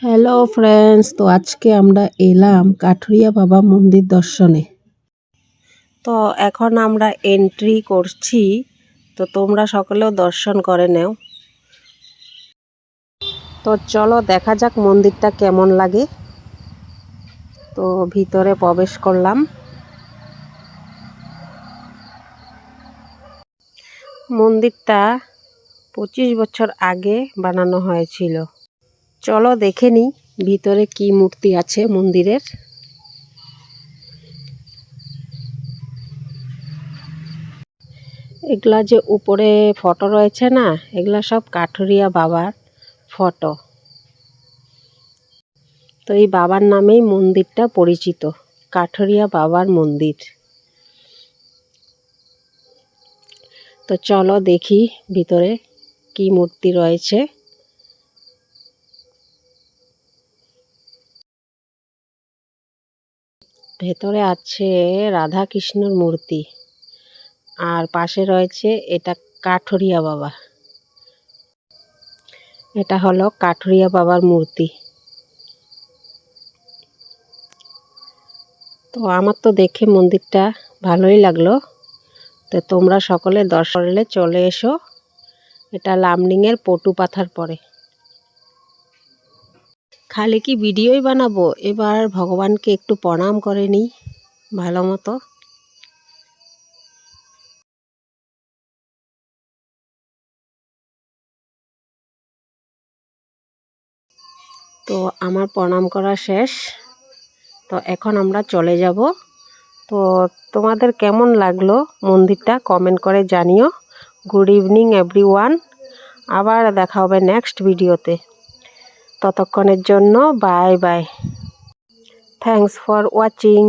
Hello friends, তো আজকে আমরা এলাম কাঠুরিয়া বাবা মন্দির দর্শনে। তো এখন আমরা এন্ট্রি করছি, তো তোমরা সকলেও দর্শন করে নেও। তো চলো দেখা যাক মন্দিরটা কেমন লাগে। তো ভিতরে প্রবেশ করলাম। মন্দিরটা 25 বছর আগে বানানো হয়েছিল। চলো দেখে নিই ভিতরে কি মূর্তি আছে মন্দিরের। এগুলা যে উপরে ফটো রয়েছে না, এগুলা সব কাঠুরিয়া বাবার ফটো। তো এই বাবার নামেই মন্দিরটা পরিচিত, কাঠুরিয়া বাবার মন্দির। তো চলো দেখি ভিতরে কি মূর্তি রয়েছে। ভেতরে আছে রাধা কৃষ্ণর মূর্তি, আর পাশে রয়েছে এটা কাঠুরিয়া বাবা। এটা হলো কাঠুরিয়া বাবার মূর্তি। তো আমার তো দেখে মন্দিরটা ভালোই লাগলো। তো তোমরা সকলে দর্শনে চলে এসো। এটা লামডিংয়ের পটু পাথার পরে। খালি কি ভিডিওই বানাবো, এবার ভগবানকে একটু প্রণাম করে নিই ভালো মতো। তো আমার প্রণাম করা শেষ। তো এখন আমরা চলে যাব। তো তোমাদের কেমন লাগলো মন্দিরটা কমেন্ট করে জানিও। Good evening everyone. আবার দেখা হবে নেক্সট ভিডিওতে। ততক্ষণের জন্য bye bye. Thanks for watching.